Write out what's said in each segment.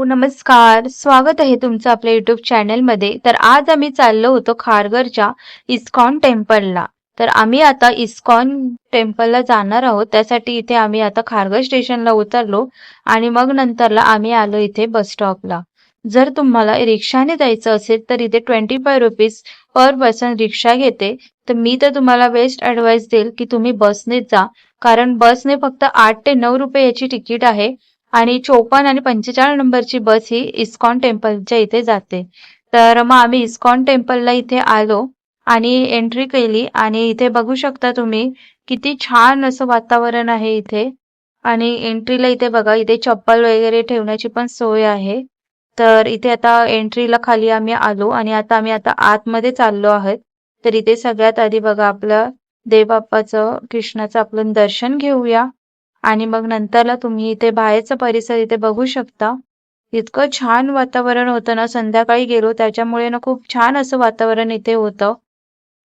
नमस्कार. स्वागत आहे तुमचं आपल्या YouTube चॅनलमध्ये. तर आज आम्ही चाललो होतो खारघरच्या इस्कॉन टेम्पलला. तर आम्ही आता इस्कॉन टेम्पलला जाणार आहोत. त्यासाठी इथे आम्ही आता खारघर स्टेशनला उतरलो आणि मग नंतरला आम्ही आलो इथे बस स्टॉपला. जर तुम्हाला रिक्षाने जायचं असेल तर इथे ₹25 पर पर्सन रिक्षा घेते. तर मी तर तुम्हाला बेस्ट ॲडवाइस देईल की तुम्ही बसनेच जा. कारण बसने फक्त 8 ते 9 रुपये याची तिकीट आहे. आणि 54 आणि 45 नंबरची बस ही इस्कॉन टेम्पलच्या इथे जाते. तर मग आम्ही इस्कॉन टेम्पलला इथे आलो आणि एंट्री केली आणि इथे बघू शकता तुम्ही किती छान असं वातावरण आहे इथे. आणि एंट्रीला इथे बघा इथे चप्पल वगैरे ठेवण्याची पण सोय आहे. तर इथे आता एंट्रीला खाली आम्ही आलो आणि आता आम्ही आतमध्ये चाललो आहोत. तर इथे सगळ्यात आधी बघा आपलं देवबाप्पाचं कृष्णाचं आपलं दर्शन घेऊया. आणि मग नंतरला तुम्ही इथे बाहेरचा परिसर इथे बघू शकता. इतकं छान वातावरण होतं ना, संध्याकाळी गेलो त्याच्यामुळे ना खूप छान असं वातावरण इथे होतं.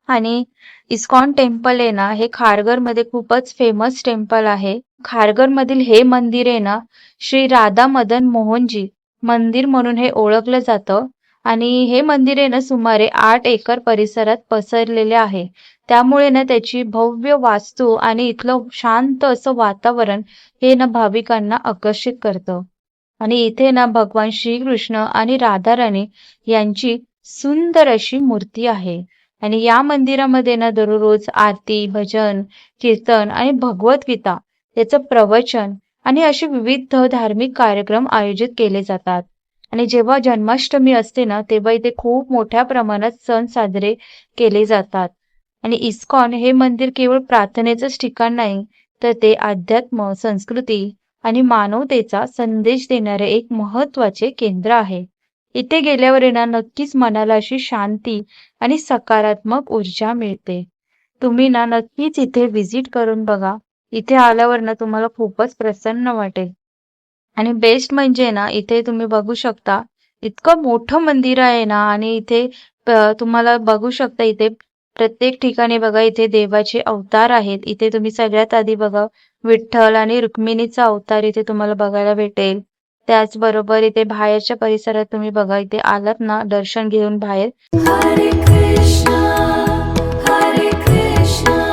आणि इस्कॉन टेम्पल आहे ना, हे खारघरमध्ये खूपच फेमस टेम्पल आहे. खारघरमधील हे मंदिर आहे ना, श्री राधा मदन मोहनजी मंदिर म्हणून हे ओळखलं जातं. आणि हे मंदिर आहे ना, सुमारे 8 एकर परिसरात पसरलेले आहे. त्यामुळे ना त्याची भव्य वास्तू आणि इथलं शांत असं वातावरण हे ना भाविकांना आकर्षित करतं. आणि इथे ना भगवान श्रीकृष्ण आणि राधाराणी यांची सुंदर अशी मूर्ती आहे. आणि या मंदिरामध्ये ना दररोज आरती, भजन, कीर्तन आणि भगवद्गीता याचं प्रवचन आणि असे विविध धार्मिक कार्यक्रम आयोजित केले जातात. आणि जेव्हा जन्माष्टमी असते ना, तेव्हा इथे खूप मोठ्या प्रमाणात सण साजरे केले जातात. आणि इस्कॉन हे मंदिर केवळ प्रार्थनेचंच ठिकाण नाही, तर ते अध्यात्म, संस्कृती आणि मानवतेचा संदेश देणारे एक महत्त्वाचे केंद्र आहे. इथे गेल्यावर आहे ना नक्कीच मनाला अशी शांती आणि सकारात्मक ऊर्जा मिळते. तुम्ही ना नक्कीच इथे व्हिजिट करून बघा. इथे आल्यावर ना तुम्हाला खूपच प्रसन्न वाटेल. आणि बेस्ट म्हणजे ना इथे तुम्ही बघू शकता इतकं मोठं मंदिर आहे ना आणि इथे तुम्हाला बघू शकता इथे प्रत्येक ठिकाणी बघा इथे देवाचे अवतार आहेत. इथे तुम्ही सगळ्यात आधी बघा विठ्ठल आणि रुक्मिणीचा अवतार इथे तुम्हाला बघायला भेटेल. त्याचबरोबर इथे बाहेरच्या परिसरात तुम्ही बघा इथे आलात ना दर्शन घेऊन बाहेर हरे कृष्णा हरे कृष्णा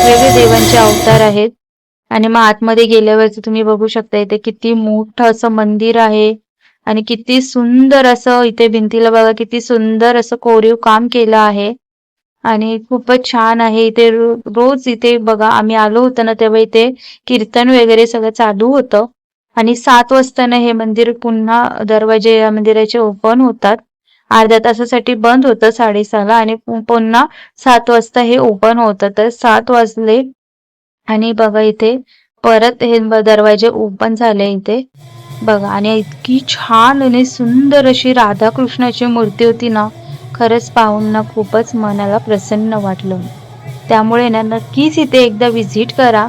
वेगळे देवांचे अवतार आहेत. आणि मग आतमध्ये गेल्यावरती तुम्ही बघू शकता इथे किती मोठं असं मंदिर आहे. आणि किती सुंदर असं इथे भिंतीला बघा किती सुंदर असं कोरीव काम केलं आहे. आणि खूपच छान आहे इथे रोज इथे बघा आम्ही आलो होतो ना तेव्हा इथे कीर्तन वगैरे सगळं चालू होतं. आणि 7 वाजता ना हे मंदिर पुन्हा दरवाजे या मंदिराचे ओपन होतात. अर्ध्या तासासाठी बंद होतं 6:30ला आणि पुन्हा 7 वाजता हे ओपन होतं. तर 7 वाजले आणि बघा इथे परत हे दरवाजे ओपन झाले इथे बघा. आणि इतकी छान आणि सुंदर अशी राधाकृष्णाची मूर्ती होती ना, खरंच पाहून ना खूपच मनाला प्रसन्न वाटलं. त्यामुळे ना नक्कीच इथे एकदा व्हिजिट करा.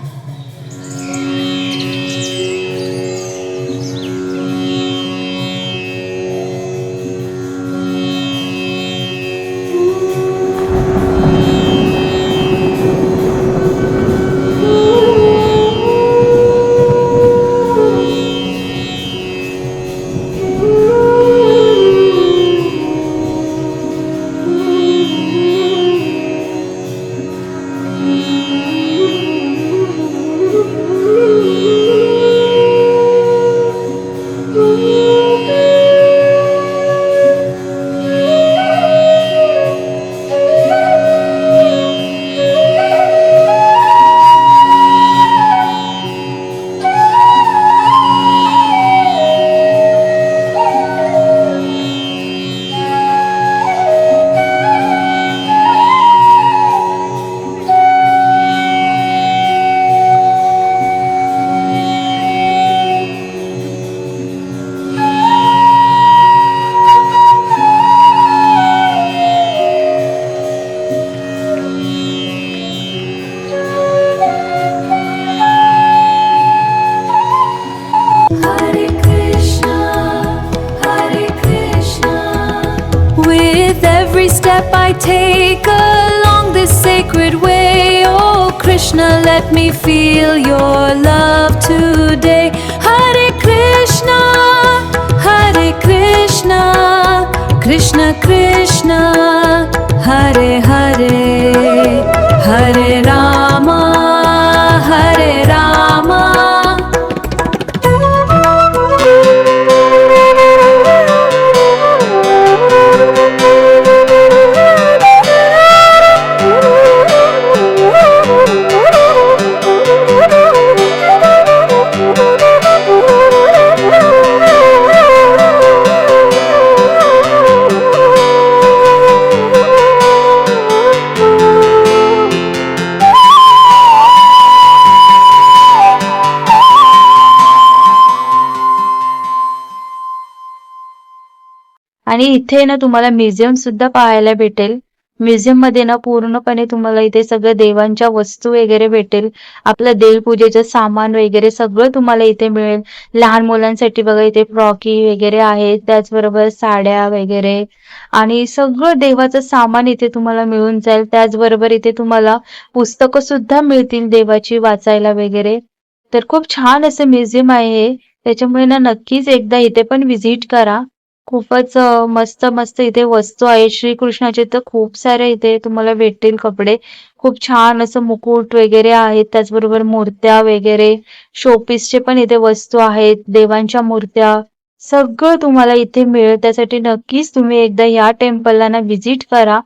With every step I take along this sacred way, oh Krishna, let me feel your love today. Hare Krishna, Krishna Krishna, Hare Hare, Hare Rama, Hare Rama. आणि इथे ना तुम्हाला म्युझियम सुद्धा पाहायला भेटेल. म्युझियम मध्ये ना पूर्णपणे तुम्हाला इथे सगळं देवांच्या वस्तू वगैरे भेटेल. आपलं देवपूजेचं सामान वगैरे सगळं तुम्हाला इथे मिळेल. लहान मुलांसाठी बघा इथे फ्रॉकी वगैरे आहेत, त्याचबरोबर साड्या वगैरे आणि सगळं देवाचं सामान इथे तुम्हाला मिळून जाईल. त्याचबरोबर इथे तुम्हाला पुस्तकं सुद्धा मिळतील देवाची वाचायला वगैरे. तर खूप छान असं म्युझियम आहे हे. त्याच्यामुळे ना नक्कीच एकदा इथे पण व्हिजिट करा. खूपच मस्त मस्त इथे वस्तू आहेत. श्रीकृष्णाचे तर खूप सारे इथे तुम्हाला भेटतील कपडे. खूप छान असं मुकुट वगैरे आहेत. त्याचबरोबर मूर्त्या वगैरे शोपीसचे पण इथे वस्तू आहेत. देवांच्या मूर्त्या सगळं तुम्हाला इथे मिळेल. त्यासाठी नक्कीच तुम्ही एकदा या टेम्पलला ना व्हिजिट करा.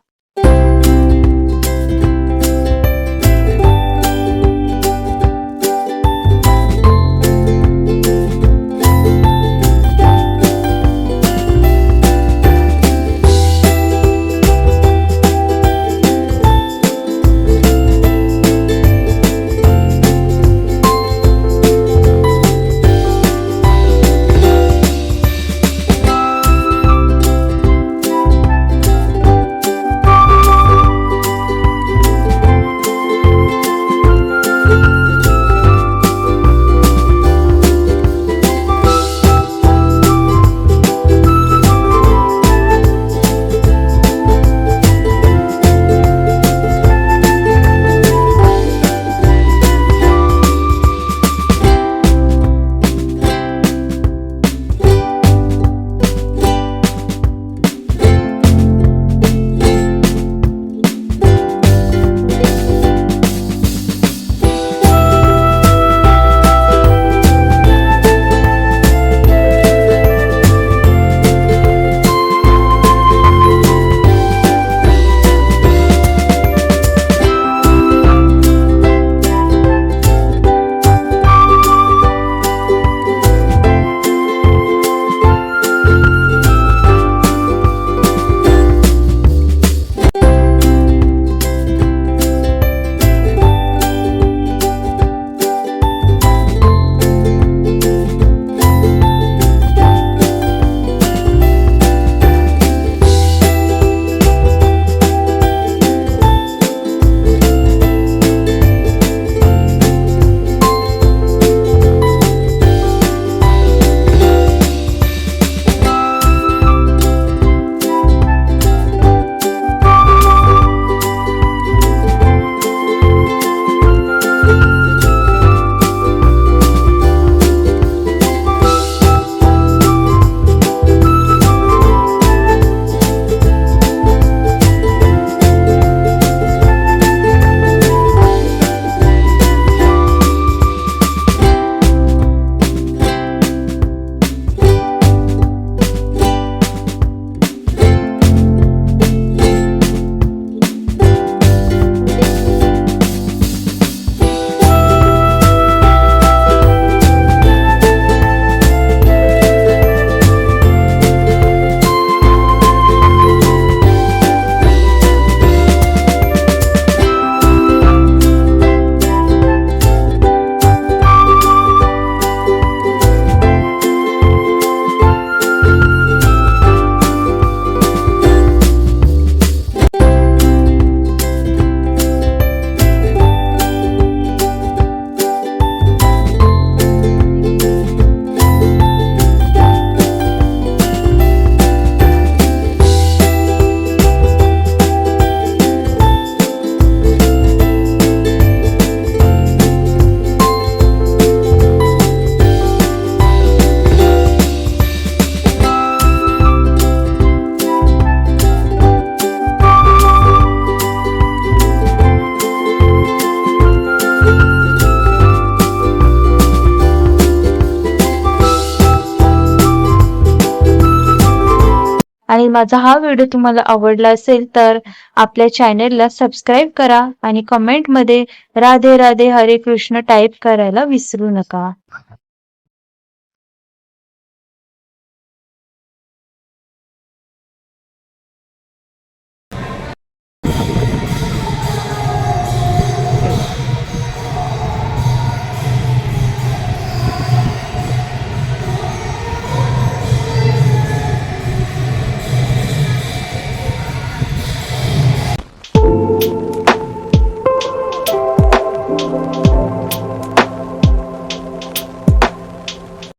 आणि माझा हा व्हिडिओ तुम्हाला आवडला असेल तर आपल्या चॅनेलला सबस्क्राईब करा आणि कमेंटमध्ये राधे राधे हरे कृष्ण टाईप करायला विसरू नका.